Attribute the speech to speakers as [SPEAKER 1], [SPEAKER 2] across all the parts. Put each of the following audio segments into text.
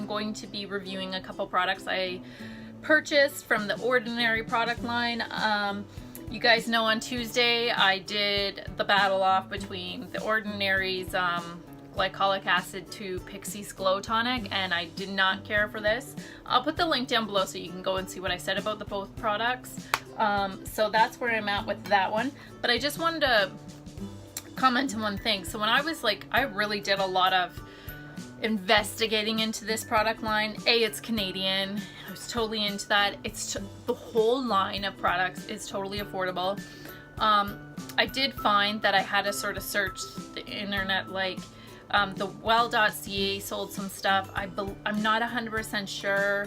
[SPEAKER 1] I'm going to be reviewing a couple products I purchased from the Ordinary product line. You guys know on Tuesday I did the battle off between the Ordinary's glycolic acid to Pixie's Glow Tonic, and I did not care for this. I'll put the link down below so you can go and see what I said about the both products. So that's where I'm at with that one. But I just wanted to comment on one thing. So when I was like, I really did a lot of investigating into this product line. It's Canadian. I was totally into that. It's the whole line of products is totally affordable. I did find that I had to sort of search the internet, like the well.ca sold some stuff. I'm not 100% sure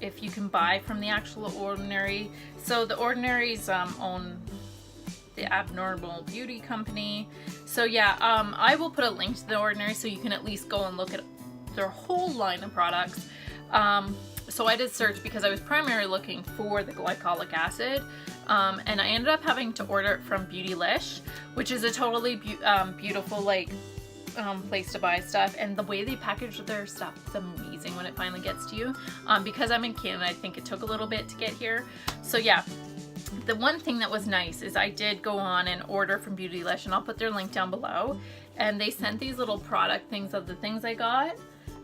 [SPEAKER 1] if you can buy from the actual Ordinary. So the Ordinary's own the Abnormal Beauty Company. So yeah, I will put a link to the Ordinary so you can at least go and look at their whole line of products. So I did search because I was primarily looking for the glycolic acid, and I ended up having to order it from Beautylish, which is a totally beautiful place to buy stuff, and the way they package their stuff is amazing when it finally gets to you. Because I'm in Canada, I think it took a little bit to get here. So yeah, the one thing that was nice is I did go on and order from Beautylish, and I'll put their link down below, and they sent these little product things of the things I got,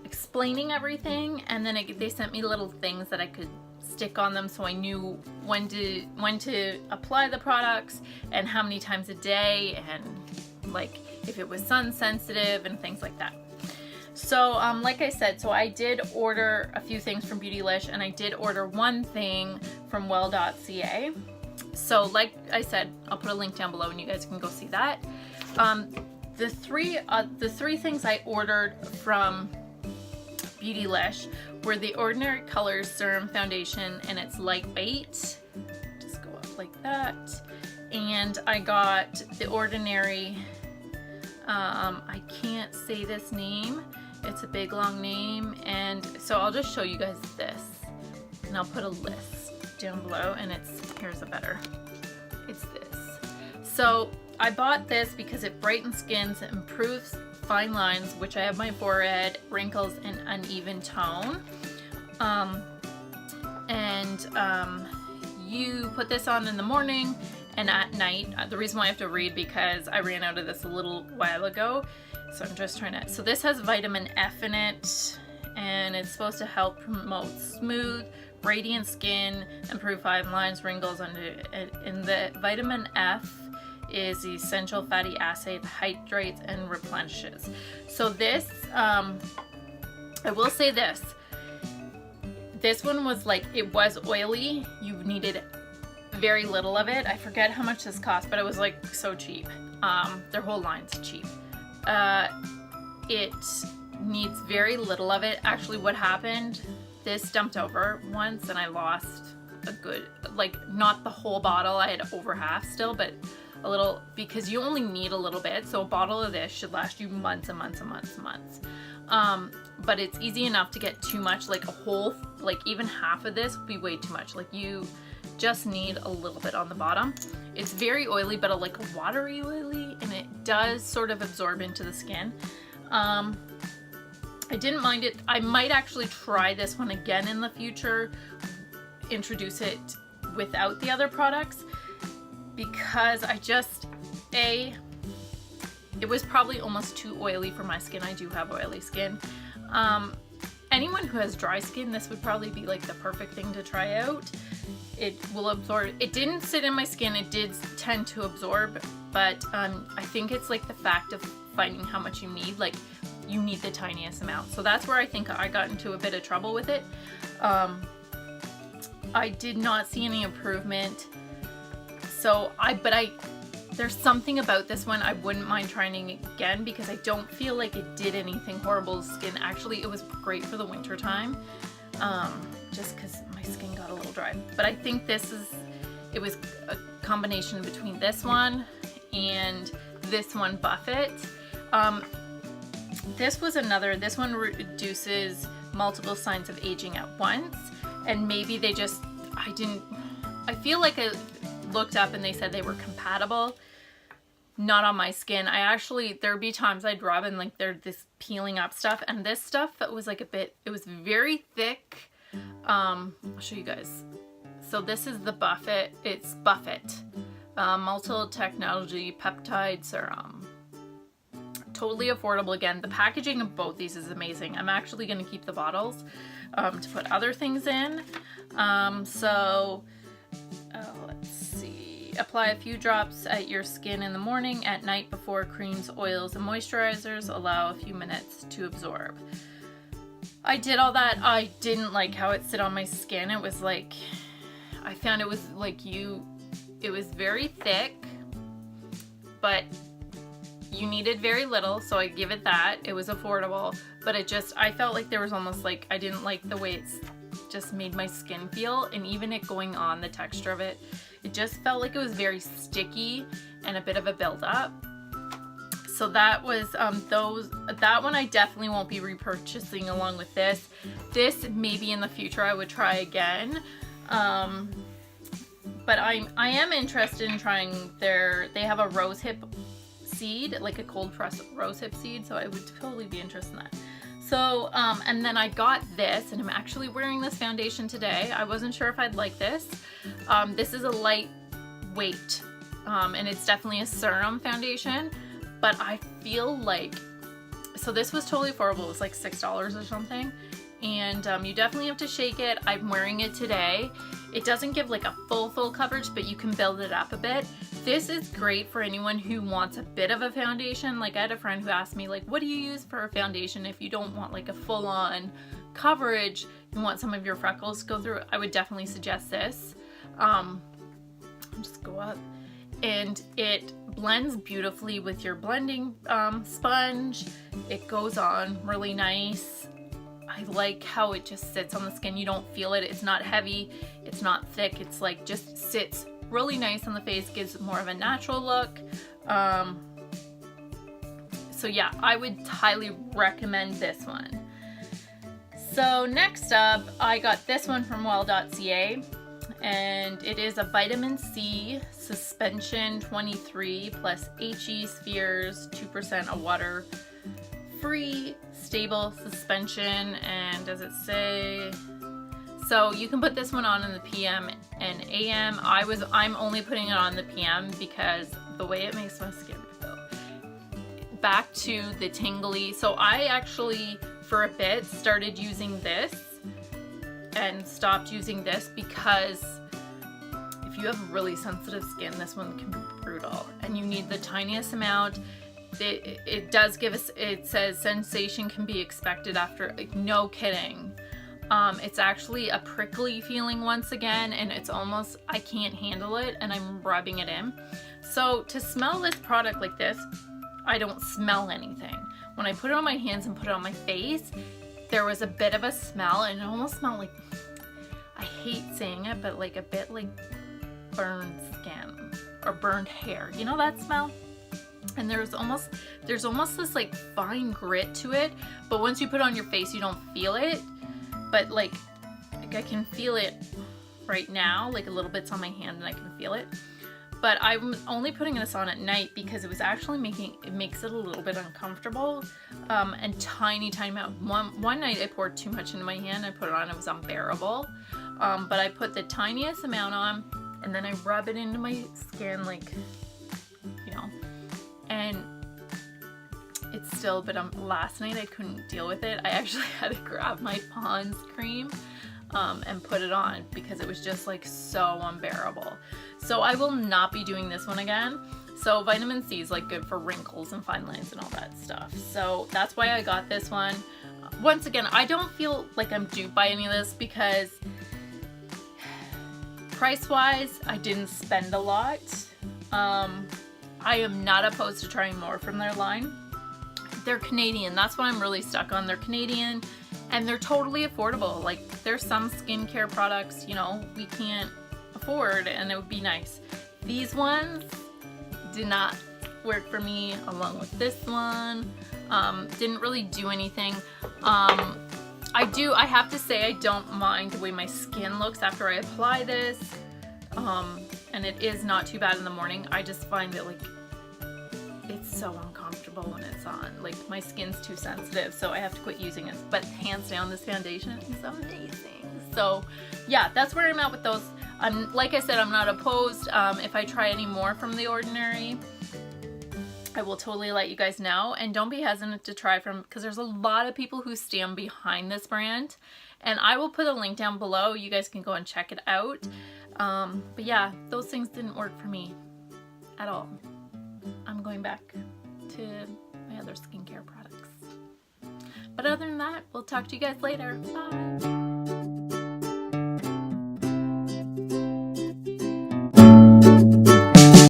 [SPEAKER 1] explaining everything, and then they sent me little things that I could stick on them so I knew when to apply the products and how many times a day, and like if it was sun sensitive and things like that. So like I said, so I did order a few things from Beautylish, and I did order one thing from well.ca. So like I said, I'll put a link down below and you guys can go see that. The three things I ordered from Beautylish were the Ordinary Colors Serum Foundation, and it's lightweight. Just go up like that. And I got the Ordinary, I can't say this name. It's a big long name, and so I'll just show you guys this, and I'll put a list down below, and here's a better. It's this. So I bought this because it brightens skins, improves fine lines, which I have my forehead, wrinkles, and uneven tone. You put this on in the morning and at night. The reason why I have to read because I ran out of this a little while ago, so I'm just trying to. So this has vitamin F in it, and it's supposed to help promote smooth, radiant skin, improve fine lines, wrinkles, and the vitamin F is the essential fatty acid, hydrates and replenishes. So this, I will say this one was like, it was oily. You needed very little of it. I forget how much this cost, but it was like so cheap. Their whole line's cheap. It needs very little of it. Actually, what happened, this dumped over once and I lost a good, like not the whole bottle. I had over half still, but a little, because you only need a little bit. So a bottle of this should last you months and months and months and months. But it's easy enough to get too much, like a whole, like even half of this would be way too much. Like you just need a little bit on the bottom. It's very oily, but like a watery oily, and it does sort of absorb into the skin. I didn't mind it. I might actually try this one again in the future, introduce it without the other products, because I just, it was probably almost too oily for my skin. I do have oily skin. Anyone who has dry skin, this would probably be like the perfect thing to try out. It will absorb. It didn't sit in my skin. It did tend to absorb, but I think it's like the fact of finding how much you need. Like you need the tiniest amount. So that's where I think I got into a bit of trouble with it. I did not see any improvement. So there's something about this one I wouldn't mind trying it again, because I don't feel like it did anything horrible to skin. Actually, it was great for the winter time, just because my skin got a little dry. But I think it was a combination between this one and this one, Buffett. This one reduces multiple signs of aging at once, and maybe they just, I feel like I looked up and they said they were compatible, not on my skin. I actually, there'd be times I'd rub and like there's this peeling up stuff, and this stuff was like it was very thick. I'll show you guys. So this is the Buffett, it's Buffett. Multi-technology peptide serum. Totally affordable. Again, the packaging of both these is amazing. I'm actually going to keep the bottles to put other things in. Let's see. Apply a few drops at your skin in the morning, at night before creams, oils, and moisturizers. Allow a few minutes to absorb. I did all that. I didn't like how it sit on my skin. It was like, I found it was like it was very thick, but you needed very little, so I give it that. It was affordable, but I felt like there was almost like, I didn't like the way it's just made my skin feel, and even it going on, the texture of it, it just felt like it was very sticky and a bit of a buildup. So that was that one I definitely won't be repurchasing along with this. This maybe in the future I would try again. But I am interested in trying they have a rosehip seed, like a cold pressed rosehip seed, so I would totally be interested in that. So, and then I got this, and I'm actually wearing this foundation today. I wasn't sure if I'd like this. This is a lightweight, and it's definitely a serum foundation, but I feel like, so this was totally affordable. It was like $6 or something. And you definitely have to shake it. I'm wearing it today. It doesn't give like a full coverage, but you can build it up a bit. This is great for anyone who wants a bit of a foundation. Like I had a friend who asked me like, what do you use for a foundation if you don't want like a full-on coverage, you want some of your freckles to go through? I would definitely suggest this. I'll just go up. And it blends beautifully with your blending sponge. It goes on really nice. I like how it just sits on the skin. You don't feel it. It's not heavy. It's not thick. It's like just sits really nice on the face, gives more of a natural look. So yeah, I would highly recommend this one. So next up, I got this one from well.ca, and it is a vitamin C suspension 23 plus HE spheres, 2% of water, free stable suspension. And does it say, so you can put this one on in the PM and AM. I'm only putting it on the PM because the way it makes my skin feel. Back to the tingly. So I actually for a bit started using this and stopped using this because if you have really sensitive skin, this one can be brutal, and you need the tiniest amount. It does give us, it says sensation can be expected after, like, no kidding. It's actually a prickly feeling once again, and it's almost, I can't handle it, and I'm rubbing it in. So to smell this product like this, I don't smell anything. When I put it on my hands and put it on my face, there was a bit of a smell, and it almost smelled like, I hate saying it, but like a bit like burned skin or burned hair. You know that smell? And there's almost this like fine grit to it, but once you put it on your face, you don't feel it. But like I can feel it right now, like a little bit's on my hand and I can feel it. But I'm only putting this on at night because it was actually makes it a little bit uncomfortable, and tiny amount. One night I poured too much into my hand, I put it on, it was unbearable. But I put the tiniest amount on, and then I rub it into my skin, like, you know, and it's still, but last night I couldn't deal with it. I actually had to grab my Pond's cream and put it on because it was just like so unbearable. So I will not be doing this one again. So vitamin C is like good for wrinkles and fine lines and all that stuff. So that's why I got this one. Once again, I don't feel like I'm duped by any of this because price-wise, I didn't spend a lot. I am not opposed to trying more from their line. They're Canadian. That's what I'm really stuck on. They're Canadian and they're totally affordable. Like there's some skincare products, you know, we can't afford and it would be nice. These ones did not work for me along with this one. Didn't really do anything. I have to say I don't mind the way my skin looks after I apply this. And it is not too bad in the morning. I just find that like it's so uncomfortable when it's on. Like, my skin's too sensitive, so I have to quit using it. But hands down, this foundation is amazing. So yeah, that's where I'm at with those. Like I said, I'm not opposed. If I try any more from The Ordinary, I will totally let you guys know. And don't be hesitant to try from, because there's a lot of people who stand behind this brand. And I will put a link down below. You guys can go and check it out. But yeah, those things didn't work for me at all. I'm going back to my other skincare products. But other than that, we'll talk to you guys later. Bye.